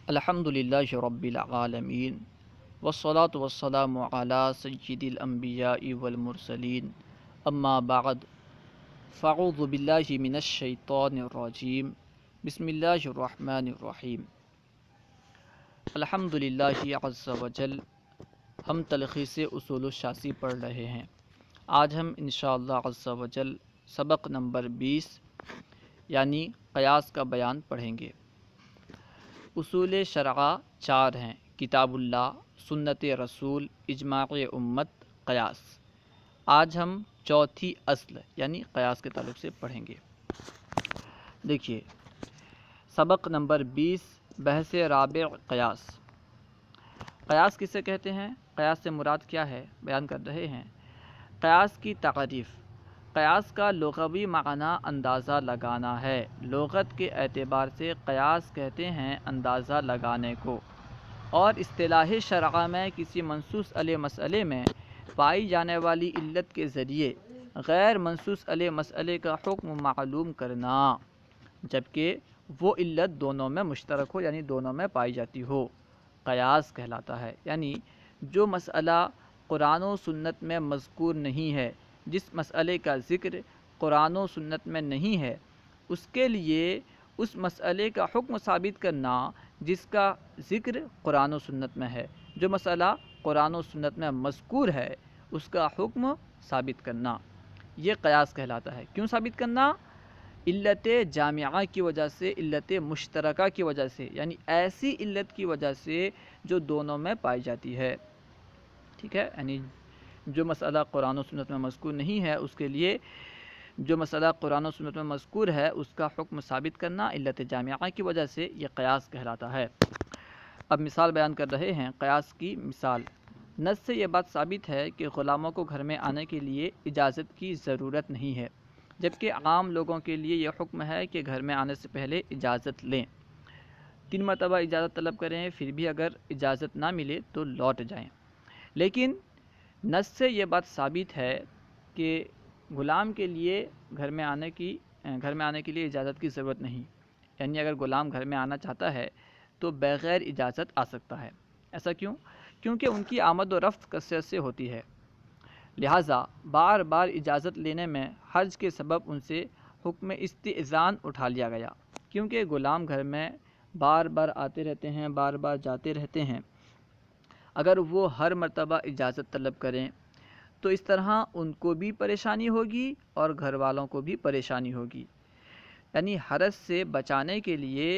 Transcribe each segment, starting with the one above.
الحمدللہ رب العالمین والصلاة والسلام علی سید الانبیاء والمرسلین اما بعد فاعوذ باللہ من الشیطان الرجیم بسم اللہ الرحمن الرحیم الحمدللہ عز وجل۔ ہم تلخیص اصول الشاسی پڑھ رہے ہیں۔ آج ہم انشاءاللہ عز وجل سبق نمبر 20 یعنی قیاس کا بیان پڑھیں گے۔ اصول شرعہ 4 ہیں: کتاب اللہ، سنت رسول، اجماع امت، قیاس۔ آج ہم چوتھی اصل یعنی قیاس کے تعلق سے پڑھیں گے۔ دیکھیے سبق نمبر 20، بحث رابع، قیاس۔ قیاس کسے کہتے ہیں؟ قیاس سے مراد کیا ہے بیان کر رہے ہیں۔ قیاس کی تعریف: قیاس کا لغوی معنی اندازہ لگانا ہے۔ لغت کے اعتبار سے قیاس کہتے ہیں اندازہ لگانے کو، اور اصطلاح شرعہ میں کسی منصوص علیہ مسئلے میں پائی جانے والی علت کے ذریعے غیر منصوص علیہ مسئلے کا حکم معلوم کرنا، جبکہ وہ علت دونوں میں مشترک ہو یعنی دونوں میں پائی جاتی ہو، قیاس کہلاتا ہے۔ یعنی جو مسئلہ قرآن و سنت میں مذکور نہیں ہے، جس مسئلے کا ذکر قرآن و سنت میں نہیں ہے، اس کے لیے اس مسئلے کا حکم ثابت کرنا جس کا ذکر قرآن و سنت میں ہے۔ جو مسئلہ قرآن و سنت میں مذکور ہے اس کا حکم ثابت کرنا، یہ قیاس کہلاتا ہے۔ کیوں ثابت کرنا؟ علت جامعہ کی وجہ سے، علت مشترکہ کی وجہ سے، یعنی ایسی علت کی وجہ سے جو دونوں میں پائی جاتی ہے۔ ٹھیک ہے، یعنی جو مسئلہ قرآن و سنت میں مذکور نہیں ہے اس کے لیے جو مسئلہ قرآن و سنت میں مذکور ہے اس کا حکم ثابت کرنا علت جامعہ کی وجہ سے، یہ قیاس کہلاتا ہے۔ اب مثال بیان کر رہے ہیں۔ قیاس کی مثال: نص سے یہ بات ثابت ہے کہ غلاموں کو گھر میں آنے کے لیے اجازت کی ضرورت نہیں ہے، جبکہ عام لوگوں کے لیے یہ حکم ہے کہ گھر میں آنے سے پہلے اجازت لیں، 3 مرتبہ اجازت طلب کریں، پھر بھی اگر اجازت نہ ملے تو لوٹ جائیں۔ لیکن نص سے یہ بات ثابت ہے کہ غلام کے لیے گھر میں آنے کے لیے اجازت کی ضرورت نہیں، یعنی اگر غلام گھر میں آنا چاہتا ہے تو بغیر اجازت آ سکتا ہے۔ ایسا کیوں؟ کیونکہ ان کی آمد و رفت کثرت سے ہوتی ہے، لہٰذا بار بار اجازت لینے میں حرج کے سبب ان سے حکم استئذان اٹھا لیا گیا، کیونکہ غلام گھر میں بار بار آتے رہتے ہیں، بار بار جاتے رہتے ہیں۔ اگر وہ ہر مرتبہ اجازت طلب کریں تو اس طرح ان کو بھی پریشانی ہوگی اور گھر والوں کو بھی پریشانی ہوگی، یعنی حرج سے بچانے کے لیے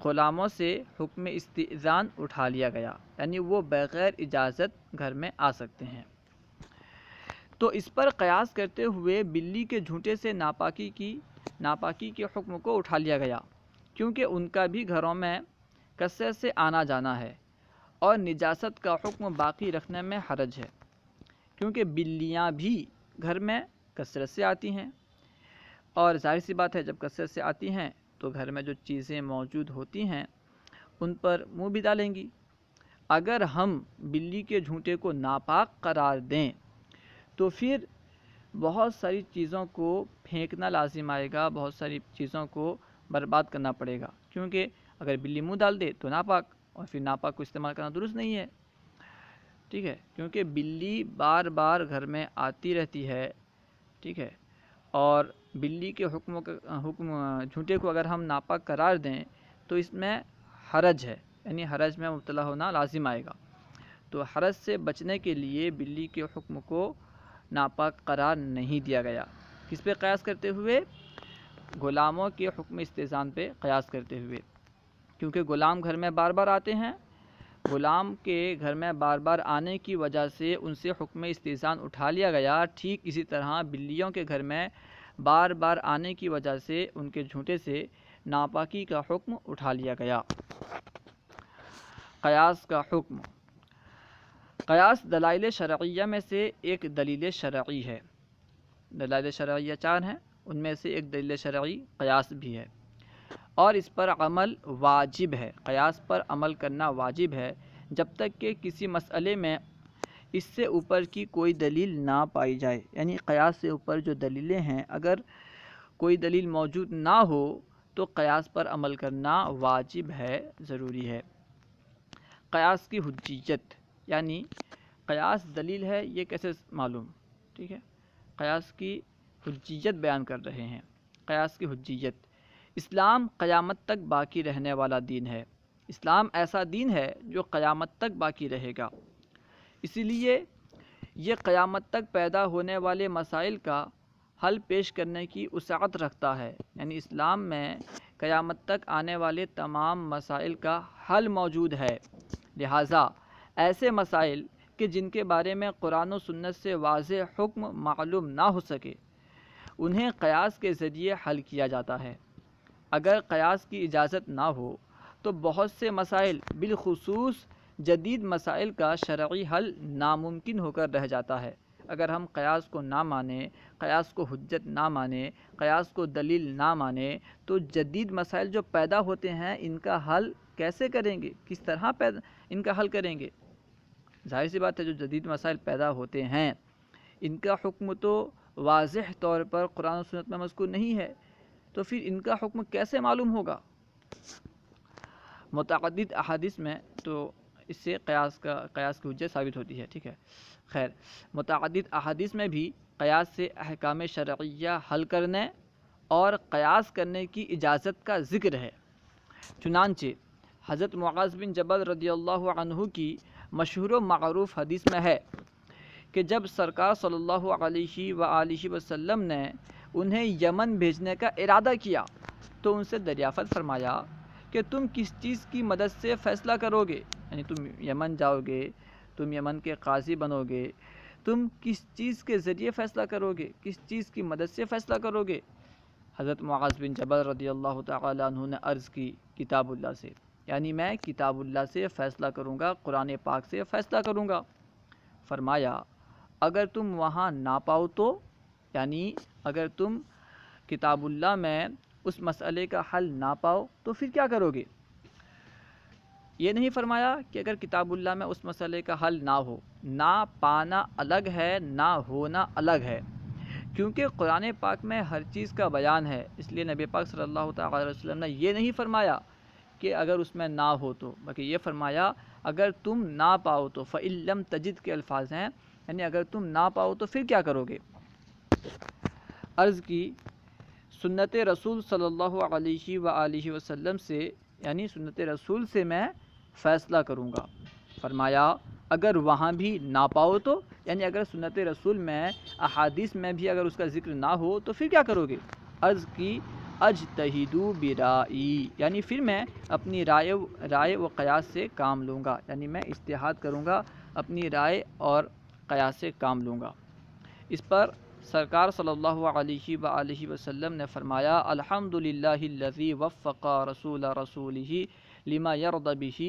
غلاموں سے حکم استئذان اٹھا لیا گیا، یعنی وہ بغیر اجازت گھر میں آ سکتے ہیں۔ تو اس پر قیاس کرتے ہوئے بلی کے جھونٹے سے ناپاکی کے حکم کو اٹھا لیا گیا، کیونکہ ان کا بھی گھروں میں کثرت سے آنا جانا ہے، اور نجاست کا حکم باقی رکھنے میں حرج ہے، کیونکہ بلیاں بھی گھر میں کثرت سے آتی ہیں، اور ظاہر سی بات ہے جب کثرت سے آتی ہیں تو گھر میں جو چیزیں موجود ہوتی ہیں ان پر منہ بھی ڈالیں گی۔ اگر ہم بلی کے جھونٹے کو ناپاک قرار دیں تو پھر بہت ساری چیزوں کو پھینکنا لازم آئے گا، بہت ساری چیزوں کو برباد کرنا پڑے گا، کیونکہ اگر بلی منہ ڈال دے تو ناپاک، اور پھر ناپاک کو استعمال کرنا درست نہیں ہے۔ ٹھیک ہے، کیونکہ بلی بار بار گھر میں آتی رہتی ہے، ٹھیک ہے، اور بلی کے حکم جھونٹے کو اگر ہم ناپاک قرار دیں تو اس میں حرج ہے، یعنی حرج میں مبتلا ہونا لازم آئے گا۔ تو حرج سے بچنے کے لیے بلی کے حکم کو ناپاک قرار نہیں دیا گیا۔ کس پہ قیاس کرتے ہوئے؟ غلاموں کے حکم استئذان پہ قیاس کرتے ہوئے، کیونکہ غلام گھر میں بار بار آتے ہیں، غلام کے گھر میں بار بار آنے کی وجہ سے ان سے حکم استئذان اٹھا لیا گیا۔ ٹھیک اسی طرح بلیوں کے گھر میں بار بار آنے کی وجہ سے ان کے جھونٹے سے ناپاکی کا حکم اٹھا لیا گیا۔ قیاس کا حکم: قیاس دلائل شرعیہ میں سے ایک دلیل شرعی ہے۔ دلائل شرعیہ 4 ہیں، ان میں سے ایک دلیل شرعی قیاس بھی ہے، اور اس پر عمل واجب ہے۔ قیاس پر عمل کرنا واجب ہے جب تک کہ کسی مسئلے میں اس سے اوپر کی کوئی دلیل نہ پائی جائے، یعنی قیاس سے اوپر جو دلیلیں ہیں اگر کوئی دلیل موجود نہ ہو تو قیاس پر عمل کرنا واجب ہے، ضروری ہے۔ قیاس کی حجیت، یعنی قیاس دلیل ہے، یہ کیسے معلوم؟ ٹھیک ہے، قیاس کی حجیت بیان کر رہے ہیں۔ قیاس کی حجیت، اسلام قیامت تک باقی رہنے والا دین ہے۔ اسلام ایسا دین ہے جو قیامت تک باقی رہے گا، اسی لیے یہ قیامت تک پیدا ہونے والے مسائل کا حل پیش کرنے کی وسعت رکھتا ہے، یعنی اسلام میں قیامت تک آنے والے تمام مسائل کا حل موجود ہے۔ لہٰذا ایسے مسائل کہ جن کے بارے میں قرآن و سنت سے واضح حکم معلوم نہ ہو سکے، انہیں قیاس کے ذریعے حل کیا جاتا ہے۔ اگر قیاس کی اجازت نہ ہو تو بہت سے مسائل، بالخصوص جدید مسائل کا شرعی حل ناممکن ہو کر رہ جاتا ہے۔ اگر ہم قیاس کو نہ مانیں، قیاس کو حجت نہ مانیں، قیاس کو دلیل نہ مانیں، تو جدید مسائل جو پیدا ہوتے ہیں ان کا حل کیسے کریں گے؟ کس طرح ان کا حل کریں گے؟ ظاہر سی بات ہے، جو جدید مسائل پیدا ہوتے ہیں ان کا حکم تو واضح طور پر قرآن و سنت میں مذکور نہیں ہے، تو پھر ان کا حکم کیسے معلوم ہوگا؟ متعدد احادیث میں تو اس سے قیاس کی حجت ثابت ہوتی ہے۔ ٹھیک ہے، خیر، متعدد احادیث میں بھی قیاس سے احکام شرعیہ حل کرنے اور قیاس کرنے کی اجازت کا ذکر ہے۔ چنانچہ حضرت معاذ بن جبل رضی اللہ عنہ کی مشہور و معروف حدیث میں ہے کہ جب سرکار صلی اللہ علیہ وآلہ وسلم نے انہیں یمن بھیجنے کا ارادہ کیا تو ان سے دریافت فرمایا کہ تم کس چیز کی مدد سے فیصلہ کرو گے؟ یعنی تم یمن جاؤ گے، تم یمن کے قاضی بنو گے، تم کس چیز کے ذریعے فیصلہ کرو گے؟ کس چیز کی مدد سے فیصلہ کرو گے؟ حضرت معاذ بن جبل رضی اللہ تعالی عنہ نے عرض کی، کتاب اللہ سے، یعنی میں کتاب اللہ سے فیصلہ کروں گا، قرآن پاک سے فیصلہ کروں گا۔ فرمایا اگر تم وہاں نہ پاؤ تو، یعنی اگر تم کتاب اللہ میں اس مسئلے کا حل نہ پاؤ تو پھر کیا کرو گے؟ یہ نہیں فرمایا کہ اگر کتاب اللہ میں اس مسئلے کا حل نہ ہو، نہ پانا الگ ہے، نہ ہونا الگ ہے، کیونکہ قرآن پاک میں ہر چیز کا بیان ہے، اس لیے نبی پاک صلی اللہ تعالی علیہ وسلم نے یہ نہیں فرمایا کہ اگر اس میں نہ ہو تو، بلکہ یہ فرمایا اگر تم نہ پاؤ تو، فَإِن لَمْ تَجِدْ کے الفاظ ہیں، یعنی اگر تم نہ پاؤ تو پھر کیا کرو گے؟ عرض کی سنت رسول صلی اللہ علیہ وآلہ وسلم سے، یعنی سنت رسول سے میں فیصلہ کروں گا۔ فرمایا اگر وہاں بھی نہ پاؤ تو، یعنی اگر سنت رسول میں احادیث میں بھی اگر اس کا ذکر نہ ہو تو پھر کیا کرو گے؟ عرض کی اجتہدوا برائی، یعنی پھر میں اپنی رائے و قیاس سے کام لوں گا، یعنی میں اجتہاد کروں گا، اپنی رائے اور قیاس سے کام لوں گا۔ اس پر سرکار صلی اللہ علیہ وآلہ وسلم نے فرمایا الحمدللہ الذی وفق رسول رسولہ لما یرض بہ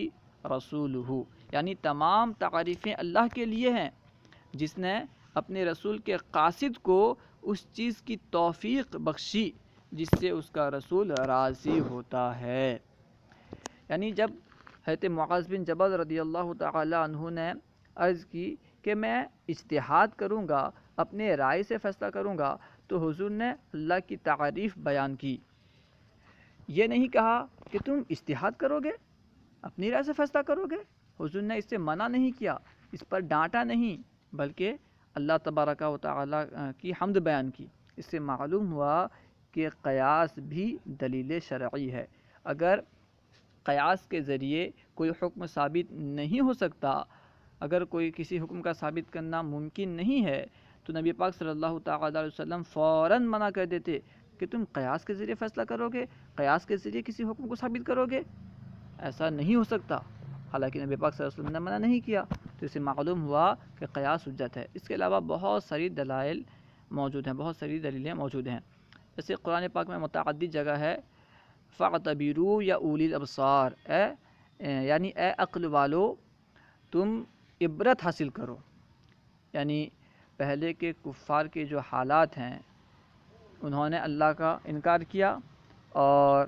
رسولہ، یعنی تمام تعریفیں اللہ کے لیے ہیں جس نے اپنے رسول کے قاصد کو اس چیز کی توفیق بخشی جس سے اس کا رسول راضی ہوتا ہے۔ یعنی جب حضرت معاذ بن جبل رضی اللہ تعالی عنہ نے عرض کی کہ میں اجتہاد کروں گا، اپنے رائے سے فیصلہ کروں گا، تو حضور نے اللہ کی تعریف بیان کی۔ یہ نہیں کہا کہ تم اجتہاد کرو گے، اپنی رائے سے فیصلہ کرو گے، حضور نے اس سے منع نہیں کیا، اس پر ڈانٹا نہیں، بلکہ اللہ تبارک و تعالی کی حمد بیان کی۔ اس سے معلوم ہوا کہ قیاس بھی دلیل شرعی ہے۔ اگر قیاس کے ذریعے کوئی حکم ثابت نہیں ہو سکتا، اگر کوئی کسی حکم کا ثابت کرنا ممکن نہیں ہے، تو نبی پاک صلی اللہ تعالی علیہ وسلم فوراً منع کر دیتے کہ تم قیاس کے ذریعے فیصلہ کرو گے، قیاس کے ذریعے کسی حکم کو ثابت کرو گے، ایسا نہیں ہو سکتا۔ حالانکہ نبی پاک صلی اللہ علیہ وسلم نے منع نہیں کیا، تو اس سے معلوم ہوا کہ قیاس حجت ہے۔ اس کے علاوہ بہت ساری دلائل موجود ہیں، بہت ساری دلیلیں موجود ہیں۔ جیسے قرآن پاک میں متعدد جگہ ہے فَاعْتَبِرُوا یا اولی الابصار، یعنی اے عقل والو تم عبرت حاصل کرو، یعنی پہلے کے کفار کے جو حالات ہیں، انہوں نے اللہ کا انکار کیا اور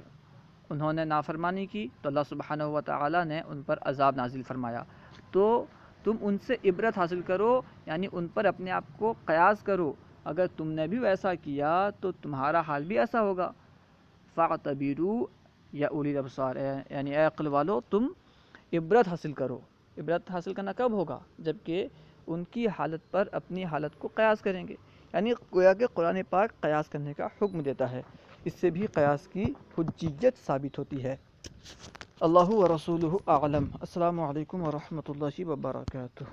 انہوں نے نافرمانی کی تو اللہ سبحانہ و تعالی نے ان پر عذاب نازل فرمایا۔ تو تم ان سے عبرت حاصل کرو، یعنی ان پر اپنے آپ کو قیاس کرو، اگر تم نے بھی ویسا کیا تو تمہارا حال بھی ایسا ہوگا۔ فاعتبروا یا اولی الابصار، یعنی اے عقل والو تم عبرت حاصل کرو۔ عبرت حاصل کرنا کب ہوگا؟ جب کہ ان کی حالت پر اپنی حالت کو قیاس کریں گے، یعنی گویا کہ قرآن پاک قیاس کرنے کا حکم دیتا ہے، اس سے بھی قیاس کی حجیت ثابت ہوتی ہے۔ اللہ و رسولہ اعلم۔ السلام علیکم ورحمۃ اللہ وبرکاتہ۔